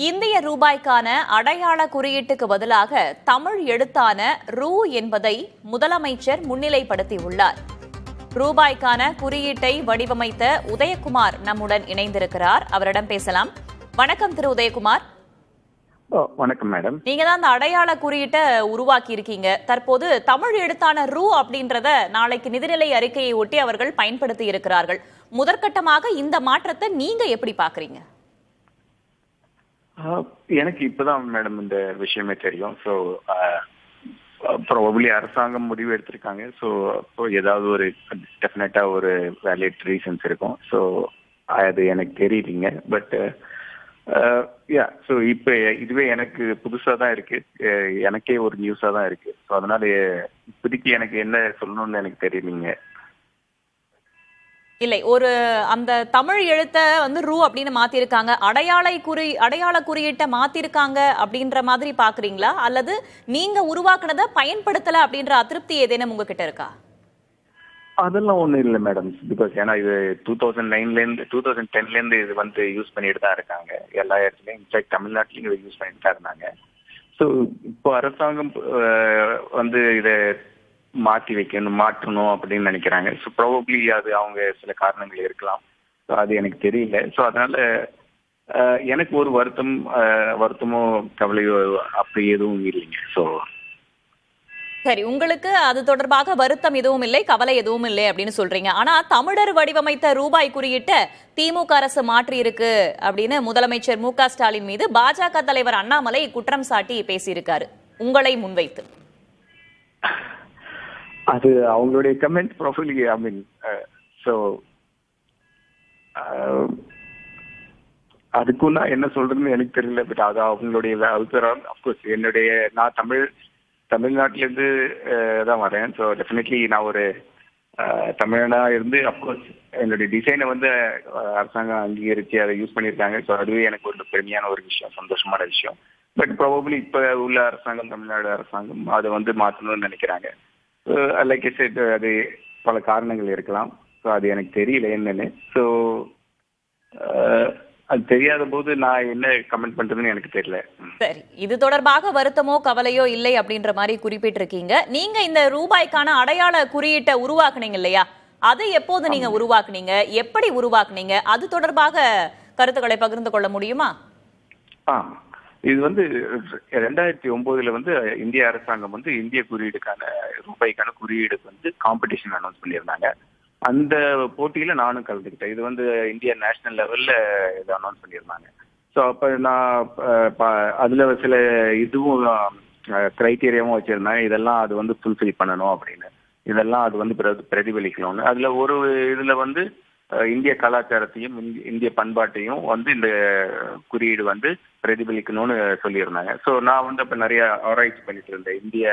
இந்திய ரூபாய்க்கான அடையாள குறியீட்டுக்கு பதிலாக தமிழ் எழுத்தான ரூ என்பதை முதலமைச்சர் முன்னிலைப்படுத்தியுள்ளார். ரூபாய்க்கான குறியீட்டை வடிவமைத்த உதயகுமார் நம்முடன் இணைந்திருக்கிறார். அவரிடம் பேசலாம். வணக்கம் திரு உதயகுமார். வணக்கம் மேடம். நீங்க தான் அந்த அடையாள குறியீட்டை உருவாக்கி இருக்கீங்க. தற்போது தமிழ் எழுத்தான ரூ அப்படின்றத நாளைக்கு நிதிநிலை அறிக்கையை ஒட்டி அவர்கள் பயன்படுத்தி இருக்கிறார்கள். முதற்கட்டமாக இந்த மாற்றத்தை நீங்க எப்படி பாக்குறீங்க? எனக்கு இப்பதான் மேடம் இந்த விஷயமே தெரியும். ஸோ ப்ராபபிலி அரசாங்கம் முடிவு எடுத்திருக்காங்க. ஸோ ஏதாவது ஒரு டெஃபினட்டா ஒரு வேலிட் ரீசன்ஸ் இருக்கும். ஸோ அது எனக்கு தெரியலீங்க. பட் ஸோ இப்போ இதுவே எனக்கு புதுசாக தான் இருக்கு. எனக்கே ஒரு நியூஸாக தான் இருக்கு. ஸோ அதனால இப்போதைக்கு எனக்கு என்ன சொல்லணும்னு எனக்கு தெரியலீங்க. இல்லை, ஒரு அந்த தமிழ் எழுத்த ரூ அப்படின்னு மாத்திருக்காங்க, அடையாள குறியீட்டை மாத்திருக்காங்க அப்படின்ற மாதிரி பாக்குறீங்களா, அல்லது நீங்க உருவாக்குனதை பயன்படுத்தல அப்படின்ற அதிருப்தி ஏதேனும் உங்ககிட்ட இருக்கா? அதெல்லாம் ஒண்ணும் இல்லை மேடம். பிகாஸ் ஏன்னா இது 2010ல இருந்து இது யூஸ் பண்ணிட்டு தான் இருக்காங்க எல்லா இடத்துலயும். இன்ஃபேக்ட் தமிழ்நாட்டிலையும் இதை யூஸ் பண்ணிட்டு தான் இருந்தாங்க. ஸோ இப்போ அரசாங்கம் இதை மாற்றணும் அப்படின்னு நினைக்கிறாங்க. ஸோ ப்ராபப்ளி அது அவங்க சில காரணங்கள் இருக்கலாம். ஸோ அது எனக்கு தெரியல. ஸோ அதனால எனக்கு ஒரு வருத்தமோ கவலையோ அப்படி எதுவும் இல்லைங்க. ஸோ சரி, உங்களுக்கு அது தொடர்பாக வருத்தம் எதுவும் இல்லை, கவலை எதுவும் இல்லை அப்படின்னு சொல்றீங்க. ஆனா தமிழர் வடிவமைத்த ரூபாய் குறியீட்ட திமுக அரசு மாற்றி இருக்கு அப்படின்னு முதலமைச்சர் மு.க. ஸ்டாலின் மீது பாஜக தலைவர் அண்ணாமலை குற்றம் சாட்டி பேசியிருக்காரு, உங்களை முன்வைத்து. அது அவங்களுடைய கமெண்ட் ப்ரொஃபைல். ஐ மீன் ஸோ அதுக்கும் நான் என்ன சொல்றதுன்னு எனக்கு தெரியல. பட் அது அவங்களுடைய அவுத்தரம். அப்கோர்ஸ் நான் தமிழ்நாட்டிலேருந்து தான் வரேன். ஸோ டெஃபினெட்லி நான் ஒரு தமிழனா இருந்து அப்கோர்ஸ் என்னுடைய டிசைனை அரசாங்கம் அங்கீகரித்து அதை யூஸ் பண்ணியிருக்காங்க. ஸோ அதுவே எனக்கு ஒரு பெருமையான ஒரு விஷயம், சந்தோஷமான விஷயம். பட் ப்ராபபிளி இப்போ உள்ள அரசாங்கம், தமிழ்நாடு அரசாங்கம் அதை மாற்றணும்னு நினைக்கிறாங்க. லைக் ஐ செட், அது பல காரணங்கள் இருக்கலாம். ஸோ அது எனக்கு தெரியல என்னன்னு. ஸோ அது தெரியாத போது நான் என்ன கமெண்ட் பண்றதுன்னு எனக்கு தெரியல. சரி, இது தொடர்பாக வருத்தமோ கவலையோ இல்லை அப்படின்ற மாதிரி குறிப்பிட்டிருக்கீங்க. நீங்க இந்த ரூபாய்க்கான அடையாள குறியீட்டை உருவாக்குனீங்க இல்லையா, அதை எப்போது நீங்க உருவாக்குனீங்க, எப்படி உருவாக்குனீங்க, அது தொடர்பாக கருத்துக்களை பகிர்ந்து கொள்ள முடியுமா? இது 2009ல இந்திய அரசாங்கம் இந்திய குறியீடுக்கான ரூபாய்க்கான குறியீடுக்கு காம்படிஷன் அனௌன்ஸ் பண்ணியிருந்தாங்க. அந்த போட்டியில நானும் கலந்துக்கிட்டேன். இது இந்தியா நேஷனல் லெவல்ல இதை அனௌன்ஸ் பண்ணியிருந்தாங்க. ஸோ அப்ப நான் அதுல சில இதுவும் கிரைட்டீரியாவும் வச்சிருந்தேன். இதெல்லாம் அது ஃபுல்ஃபில் பண்ணணும் அப்படின்னு, இதெல்லாம் அது பிரதிபலிக்கணும்னு. அதுல ஒரு இதுல இந்திய கலாச்சாரத்தையும் இந்திய பண்பாட்டையும் இந்த குறியீடு பிரதிபலிக்கணும்னு சொல்லியிருந்தாங்க. ஸோ நான் அப்ப நிறைய ஆராய்ச்சி பண்ணிட்டு இருந்தேன். இந்திய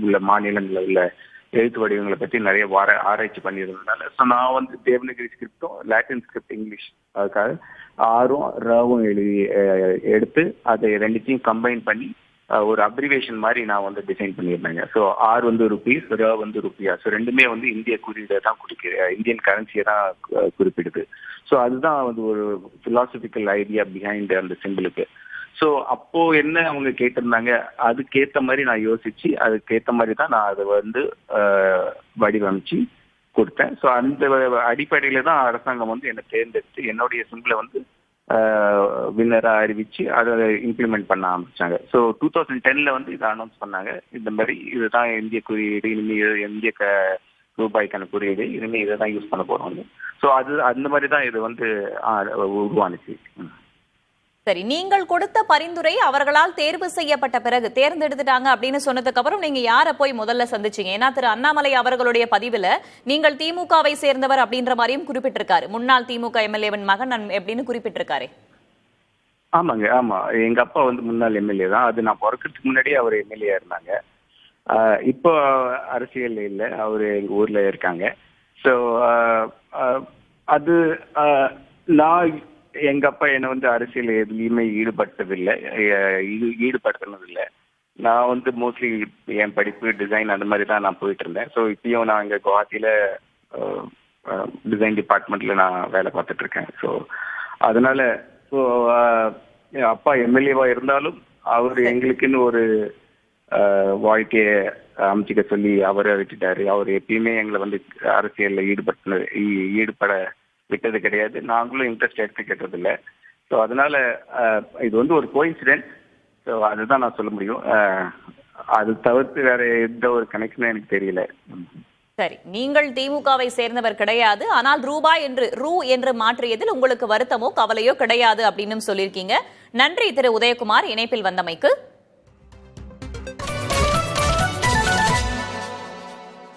உள்ள மாநிலங்களில் உள்ள எழுத்து வடிவங்களை பற்றி நிறைய ஆராய்ச்சி பண்ணியிருந்ததுனால ஸோ நான் தேவனகிரி ஸ்கிரிப்டும் லாட்டின் ஸ்கிரிப்ட் இங்கிலீஷ் அதுக்காக ஆரும் ராவும் எடுத்து அதை ரெண்டுத்தையும் கம்பைன் பண்ணி ஒரு அப்ரிவேஷன் மாதிரி நான் டிசைன் பண்ணியிருந்தேங்க. ஸோ ஆர் ருபீஸ், ர ருபியா. ஸோ ரெண்டுமே இந்திய குறியீடை தான் இந்தியன் கரன்சியை தான் குறிப்பிடுது. ஸோ அதுதான் ஒரு பிலாசபிக்கல் ஐடியா பிஹைண்ட் அந்த சிம்பிளுக்கு. ஸோ அப்போ என்ன அவங்க கேட்டிருந்தாங்க, அதுக்கேற்ற மாதிரி நான் யோசிச்சு அதுக்கேற்ற மாதிரி தான் நான் அதை வடிவமைச்சு கொடுத்தேன். ஸோ அந்த அடிப்படையில தான் அரசாங்கம் என்னை தேர்ந்தெடுத்து என்னுடைய சிம்பிளை வின்னரா அறிவிச்சு அதை இம்ப்ளிமெண்ட் பண்ண ஆரம்பிச்சாங்க. ஸோ 2010ல இதை அனௌன்ஸ் பண்ணாங்க. இந்த மாதிரி இதுதான் இந்திய குறியீடு, இனிமேல் இந்திய ரூபாய்க்கான குறியீடு, இனிமேல் இதை தான் யூஸ் பண்ண போறோம். ஸோ அந்த மாதிரி தான் இது உருவானுச்சு. சரி, நீங்கள் கொடுத்த பரிந்துரை அவர்களால் தேர்வு செய்யப்பட்ட பிறகு தேர்ந்தெடுத்துட்டாங்க அப்படின்னு சொன்னதுக்கு அப்புறம் நீங்க யாரை போய் முதல்ல சந்திச்சீங்க? ஏன்னா திரு அண்ணாமலை அவர்களுடைய பதிவுல நீங்கள் திமுகவை சேர்ந்தவர் அப்படின்ற மாதிரியும் குறிப்பிட்டிருக்காரு. முன்னாள் திமுக எம்எல்ஏவின் மகன் அப்படின்னு குறிப்பிட்டிருக்காரு. ஆமாங்க, ஆமா. எங்க அப்பா முன்னாள் எம்எல்ஏ தான். அது நான் பிறக்கிறதுக்கு முன்னாடியே அவர் எம்எல்ஏ இருந்தாங்க. இப்போ அரசியல் இல்லை, அவரு எங்க ஊர்ல இருக்காங்க. ஸோ அது நான் எங்க அப்பா என்னை அரசியல் எதுலையுமே ஈடுபடுத்தினதில்லை. நான் மோஸ்ட்லி என் படிப்பு டிசைன் அந்த மாதிரி தான் நான் போயிட்டு இருந்தேன். ஸோ இப்பயும் நான் இங்கே குவாஹாத்தியில டிசைன் டிபார்ட்மெண்ட்ல நான் வேலை பார்த்துட்டு இருக்கேன். ஸோ அதனால ஸோ அப்பா எம்எல்ஏவா இருந்தாலும் அவர் எங்களுக்குன்னு ஒரு வாழ்க்கைய அமைச்சிக்க சொல்லி அவரை விட்டுட்டாரு. அவர் எப்பயுமே எங்களை வந்து அரசியல்ல ஈடுபட விட்டது கிடையாது. நாங்களும் இன்ட்ரெஸ்ட் எடுத்துக்கிட்டது இல்லை. ஸோ அதனால இது வந்து ஒரு கோயின்சிடென்ட். ஸோ அதுதான் நான் சொல்ல முடியும். அது தவிர்த்து வேற எந்த ஒரு கனெக்ஷனும் எனக்கு தெரியல. சரி, நீங்கள் திமுகவை சேர்ந்தவர் கிடையாது, ஆனால் ரூபாய் என்று என்று மாற்றியதில் உங்களுக்கு வருத்தமோ கவலையோ கிடையாது அப்படின்னு சொல்லியிருக்கீங்க. நன்றி திரு உதயகுமார், இணைப்பில் வந்தமைக்கு.